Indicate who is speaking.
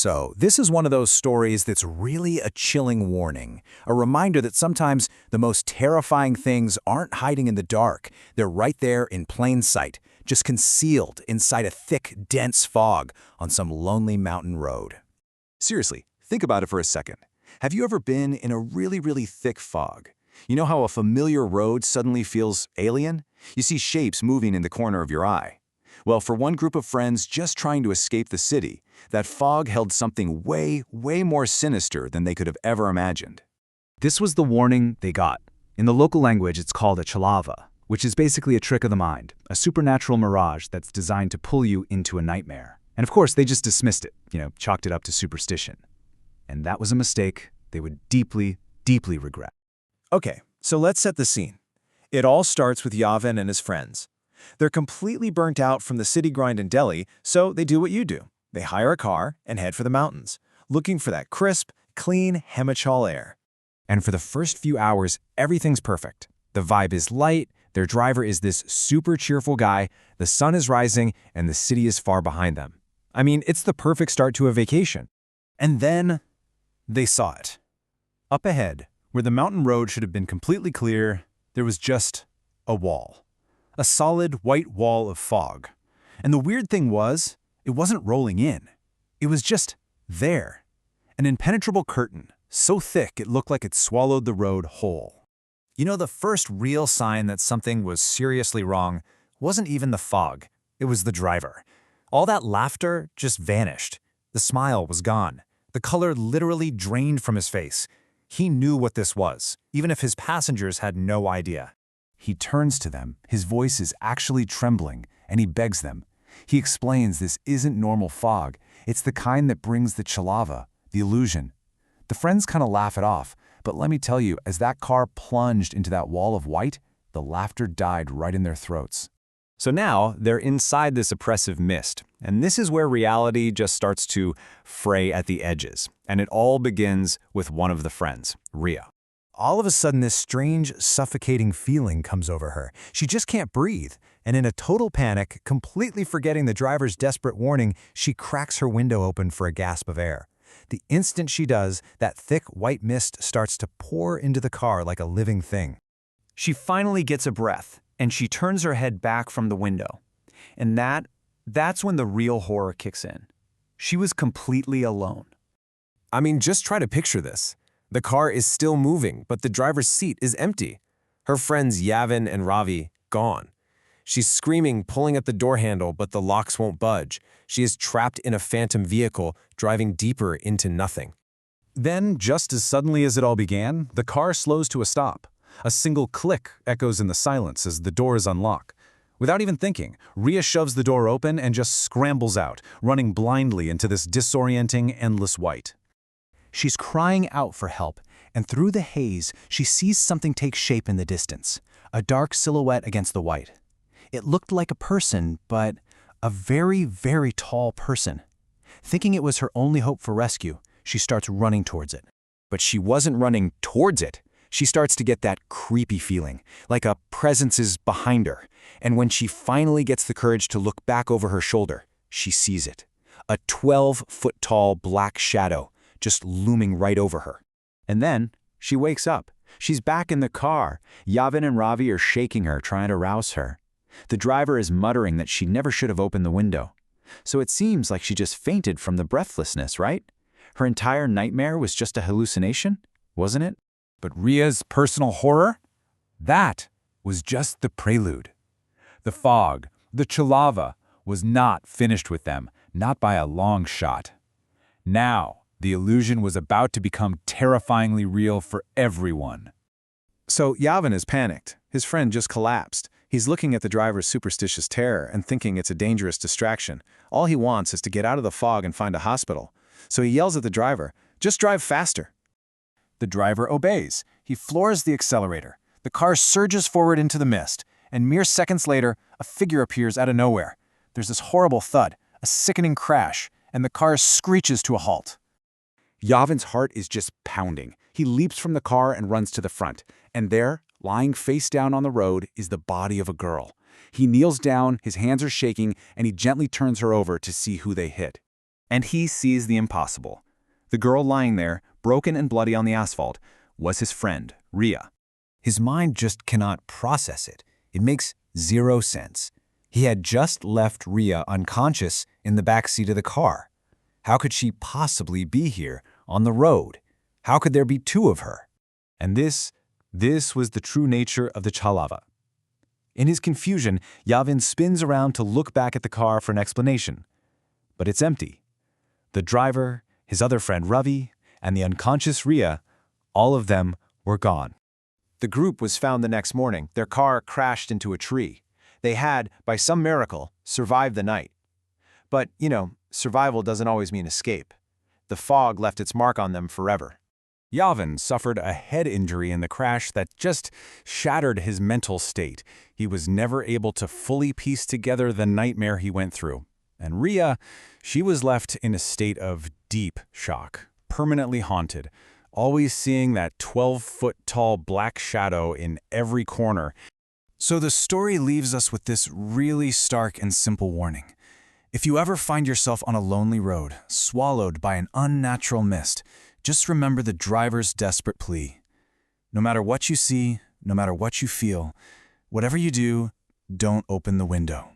Speaker 1: So, this is one of those stories that's really a chilling warning, a reminder that sometimes the most terrifying things aren't hiding in the dark. They're right there in plain sight, just concealed inside a thick, dense fog on some lonely mountain road. Seriously, think about it for a second. Have you ever been in a really thick fog? You know how a familiar road suddenly feels alien? You see shapes moving in the corner of your eye. Well, for one group of friends just trying to escape the city, that fog held something way more sinister than they could have ever imagined.
Speaker 2: This was the warning they got. In the local language, it's called a chalava, which is basically a trick of the mind, a supernatural mirage that's designed to pull you into a nightmare. And of course, they just dismissed it, chalked it up to superstition. And that was a mistake they would deeply regret.
Speaker 3: Okay, so let's set the scene. It all starts with Yavin and his friends. They're completely burnt out from the city grind in Delhi, so they do what you do. They hire a car and head for the mountains, looking for that crisp, clean Himachal air.
Speaker 2: And for the first few hours, everything's perfect. The vibe is light, their driver is this super cheerful guy, the sun is rising, and the city is far behind them. I mean, it's the perfect start to a vacation.
Speaker 1: And then they saw it. Up ahead, where the mountain road should have been completely clear, there was just a wall. A solid white wall of fog. And the weird thing was, it wasn't rolling in. It was just there. An impenetrable curtain, so thick it looked like it swallowed the road whole. You know, the first real sign that something was seriously wrong wasn't even the fog. It was the driver. All that laughter just vanished. The smile was gone. The color literally drained from his face. He knew what this was, even if his passengers had no idea. He turns to them, his voice is actually trembling, and he begs them. He explains this isn't normal fog, it's the kind that brings the chalava, the illusion. The friends kind of laugh it off, but let me tell you, as that car plunged into that wall of white, the laughter died right in their throats. So now, they're inside this oppressive mist, and this is where reality just starts to fray at the edges. And it all begins with one of the friends, Ria. All of a sudden, this strange, suffocating feeling comes over her. She just can't breathe, and in a total panic, completely forgetting the driver's desperate warning, she cracks her window open for a gasp of air. The instant she does, that thick white mist starts to pour into the car like a living thing. She finally gets a breath, and she turns her head back from the window. And that's when the real horror kicks in. She was completely alone.
Speaker 4: I mean, just try to picture this. The car is still moving, but the driver's seat is empty. Her friends Yavin and Ravi, gone. She's screaming, pulling at the door handle, but the locks won't budge. She is trapped in a phantom vehicle, driving deeper into nothing.
Speaker 1: Then, just as suddenly as it all began, the car slows to a stop. A single click echoes in the silence as the doors unlock. Without even thinking, Ria shoves the door open and just scrambles out, running blindly into this disorienting, endless white. She's crying out for help, and through the haze, she sees something take shape in the distance, a dark silhouette against the white. It looked like a person, but a very tall person. Thinking it was her only hope for rescue, she starts running towards it. But she wasn't running towards it. She starts to get that creepy feeling, like a presence is behind her. And when she finally gets the courage to look back over her shoulder, she sees it. A 12-foot-tall black shadow, just looming right over her. And then she wakes up. She's back in the car. Yavin and Ravi are shaking her, trying to rouse her. The driver is muttering that she never should have opened the window. So it seems like she just fainted from the breathlessness, right? Her entire nightmare was just a hallucination, wasn't it? But Ria's personal horror? That was just the prelude. The fog, the chalava, was not finished with them, not by a long shot. Now, the illusion was about to become terrifyingly real for everyone. So Yavin is panicked. His friend just collapsed. He's looking at the driver's superstitious terror and thinking it's a dangerous distraction. All he wants is to get out of the fog and find a hospital. So he yells at the driver, "Just drive faster." The driver obeys. He floors the accelerator. The car surges forward into the mist, and mere seconds later, a figure appears out of nowhere. There's this horrible thud, a sickening crash, and the car screeches to a halt. Yavin's heart is just pounding. He leaps from the car and runs to the front. And there, lying face down on the road, is the body of a girl. He kneels down, his hands are shaking, and he gently turns her over to see who they hit.
Speaker 2: And he sees the impossible. The girl lying there, broken and bloody on the asphalt, was his friend, Rhea.
Speaker 3: His mind just cannot process it. It makes zero sense. He had just left Rhea unconscious in the back seat of the car. How could she possibly be here on the road? How could there be two of her? And this was the true nature of the Chalava. In his confusion, Yavin spins around to look back at the car for an explanation. But it's empty. The driver, his other friend Ravi, and the unconscious Rhea, all of them were gone. The group was found the next morning. Their car crashed into a tree. They had, by some miracle, survived the night. But, survival doesn't always mean escape. The fog left its mark on them forever.
Speaker 1: Yavin suffered a head injury in the crash that just shattered his mental state. He was never able to fully piece together the nightmare he went through. And Rhea, she was left in a state of deep shock, permanently haunted, always seeing that 12-foot-tall black shadow in every corner. So the story leaves us with this really stark and simple warning. If you ever find yourself on a lonely road, swallowed by an unnatural mist, just remember the driver's desperate plea. No matter what you see, no matter what you feel, whatever you do, don't open the window.